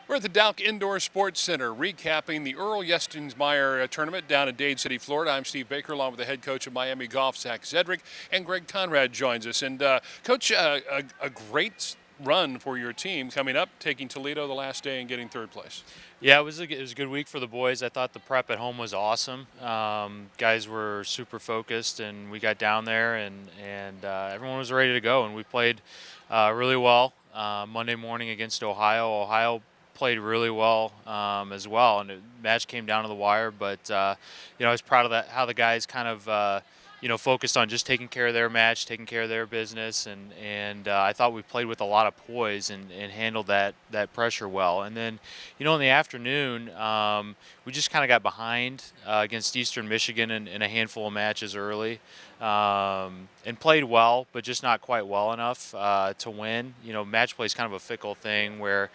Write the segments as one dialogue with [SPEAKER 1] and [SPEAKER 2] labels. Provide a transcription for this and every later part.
[SPEAKER 1] We're at the Dowk Indoor Sports Center recapping the Earl Yestingsmeier tournament down in Dade City, Florida. I'm Steve Baker, along with the head coach of Miami Golf, Zach Zedrick, and Greg Conrad joins us. And Coach, a great run for your team coming up, taking Toledo the last day and getting third place.
[SPEAKER 2] Yeah, it was a good week for the boys. I thought the prep at home was awesome. Guys were super focused, and we got down there, and everyone was ready to go. And we played really well Monday morning against Ohio. Ohio played really well as well, and the match came down to the wire. But I was proud of that, how the guys kind of focused on just taking care of their match, taking care of their business, and I thought we played with a lot of poise and handled that pressure well. And then, in the afternoon, we just kind of got behind against Eastern Michigan in a handful of matches early, and played well, but just not quite well enough to win. Match play is kind of a fickle thing where,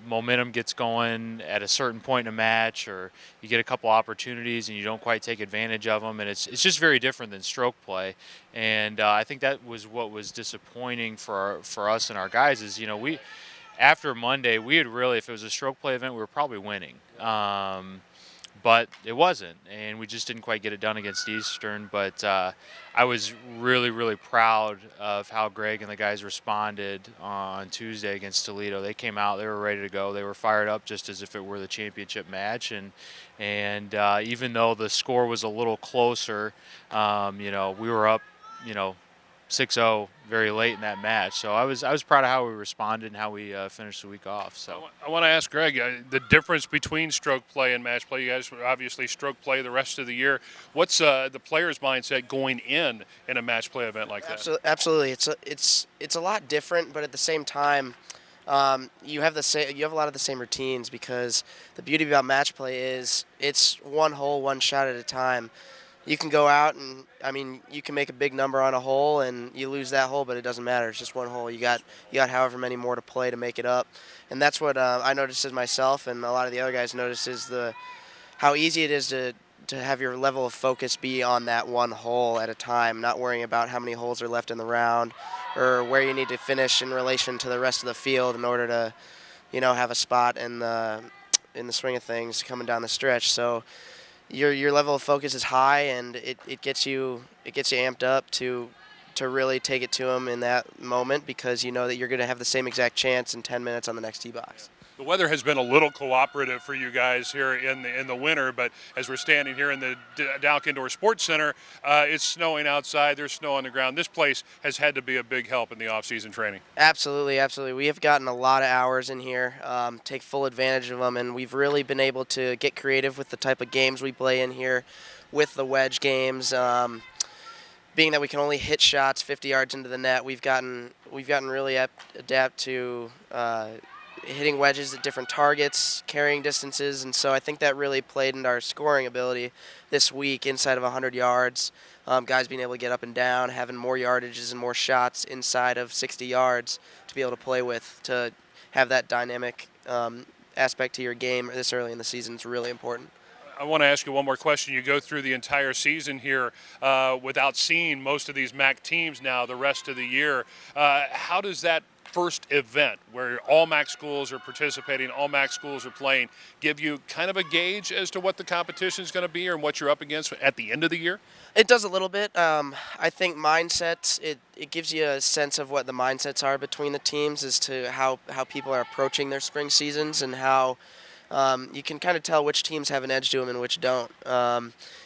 [SPEAKER 2] momentum gets going at a certain point in a match, or you get a couple opportunities and you don't quite take advantage of them, and it's just very different than stroke play. And I think that was what was disappointing for us and our guys is, we after Monday, we had really, if it was a stroke play event, we were probably winning. But it wasn't, and we just didn't quite get it done against Eastern. But I was really, really proud of how Greg and the guys responded on Tuesday against Toledo. They came out, they were ready to go. They were fired up just as if it were the championship match. And even though the score was a little closer, we were up, 6-0 very late in that match. So I was proud of how we responded and how we finished the week off. So
[SPEAKER 1] I want to ask Greg the difference between stroke play and match play. You guys obviously stroke play the rest of the year. What's the player's mindset going in a match play event like that?
[SPEAKER 3] Absolutely, it's a lot different, but at the same time, you have a lot of the same routines, because the beauty about match play is it's one hole, one shot at a time. You can go out and, you can make a big number on a hole and you lose that hole, but it doesn't matter. It's just one hole. You got however many more to play to make it up. And that's what I noticed as myself, and a lot of the other guys noticed, is how easy it is to have your level of focus be on that one hole at a time, not worrying about how many holes are left in the round or where you need to finish in relation to the rest of the field in order to, have a spot in the swing of things coming down the stretch. So your level of focus is high, and it gets you amped up to really take it to them in that moment, because you know that you're going to have the same exact chance in 10 minutes on the next tee box.
[SPEAKER 1] The weather has been a little cooperative for you guys here in the winter, but as we're standing here in the Dowk Indoor Sports Center, it's snowing outside. There's snow on the ground. This place has had to be a big help in the off-season training.
[SPEAKER 3] Absolutely, absolutely. We have gotten a lot of hours in here, take full advantage of them, and we've really been able to get creative with the type of games we play in here, with the wedge games. Being that we can only hit shots 50 yards into the net, we've gotten really adept to hitting wedges at different targets, carrying distances, and so I think that really played into our scoring ability this week inside of 100 yards. Guys being able to get up and down, having more yardages and more shots inside of 60 yards to be able to play with, to have that dynamic aspect to your game this early in the season is really important.
[SPEAKER 1] I want to ask you one more question. You go through the entire season here without seeing most of these MAC teams now the rest of the year. How does that first event, where all MAC schools are participating, all MAC schools are playing, give you kind of a gauge as to what the competition is going to be and what you're up against at the end of the year?
[SPEAKER 3] It does a little bit. I think mindsets, it gives you a sense of what the mindsets are between the teams as to how people are approaching their spring seasons, and how you can kind of tell which teams have an edge to them and which don't.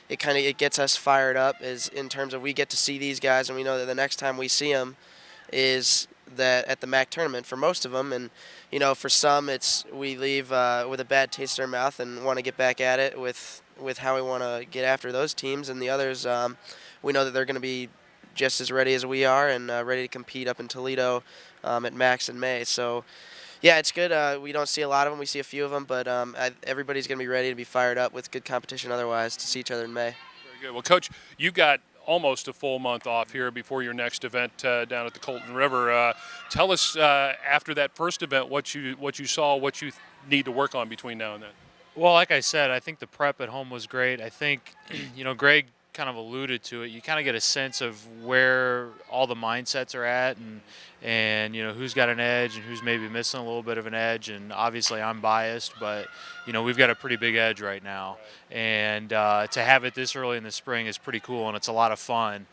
[SPEAKER 3] It gets us fired up, as in terms of we get to see these guys, and we know that the next time we see them is that at the MAC tournament for most of them. And for some, it's we leave with a bad taste in our mouth and want to get back at it with how we want to get after those teams. And the others, we know that they're going to be just as ready as we are, and ready to compete up in Toledo at MACs in May. So yeah, it's good. We don't see a lot of them. We see a few of them, but everybody's going to be ready to be fired up with good competition otherwise to see each other in May.
[SPEAKER 1] Very good. Well, Coach, you got almost a full month off here before your next event down at the Colton River. Tell us after that first event what you saw, what you need to work on between now and then.
[SPEAKER 2] Well, like I said, I think the prep at home was great. I think, Greg kind of alluded to it. You kind of get a sense of where all the mindsets are at, and who's got an edge and who's maybe missing a little bit of an edge. And obviously, I'm biased, but we've got a pretty big edge right now, and to have it this early in the spring is pretty cool, and it's a lot of fun.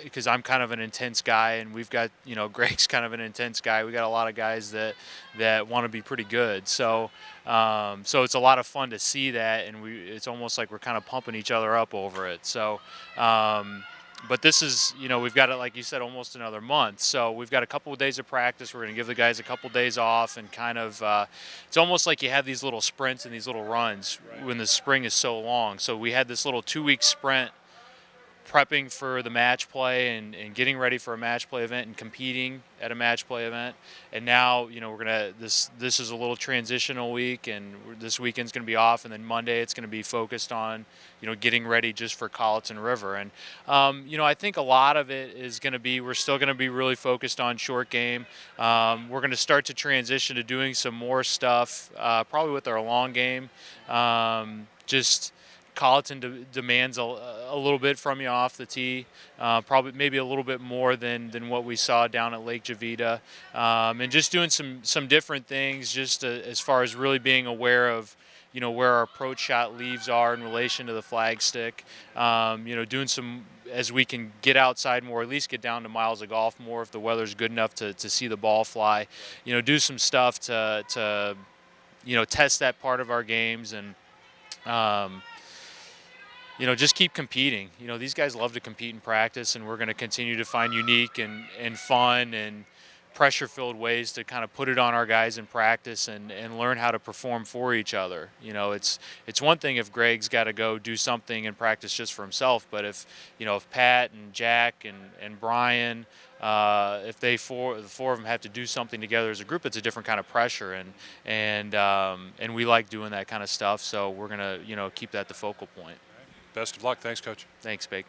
[SPEAKER 2] Because I'm kind of an intense guy, and we've got, Greg's kind of an intense guy. We got a lot of guys that want to be pretty good. So it's a lot of fun to see that, and it's almost like we're kind of pumping each other up over it. So, but this is, we've got it, like you said, almost another month. So we've got a couple of days of practice. We're going to give the guys a couple of days off, and kind of, it's almost like you have these little sprints and these little runs when the spring is so long. So we had this little 2-week sprint prepping for the match play and getting ready for a match play event and competing at a match play event. And now, we're gonna this is a little transitional week, and this weekend's gonna be off, and then Monday it's gonna be focused on getting ready just for Colleton River. And I think a lot of it is gonna be, we're still gonna be really focused on short game. We're gonna start to transition to doing some more stuff, probably with our long game. Just Colleton demands a little bit from you off the tee, probably maybe a little bit more than what we saw down at Lake Javita, and just doing some different things, just as far as really being aware of where our approach shot leaves are in relation to the flag stick. Doing some, as we can get outside more, at least get down to miles of golf more if the weather's good enough to see the ball fly. Do some stuff to test that part of our games, and just keep competing. These guys love to compete in practice, and we're going to continue to find unique and fun and pressure-filled ways to kind of put it on our guys in practice and learn how to perform for each other. It's one thing if Greg's got to go do something in practice just for himself, but if Pat and Jack and Brian, if the four of them have to do something together as a group, it's a different kind of pressure, and we like doing that kind of stuff. So we're gonna keep that the focal point.
[SPEAKER 1] Best of luck. Thanks, Coach.
[SPEAKER 2] Thanks, Big.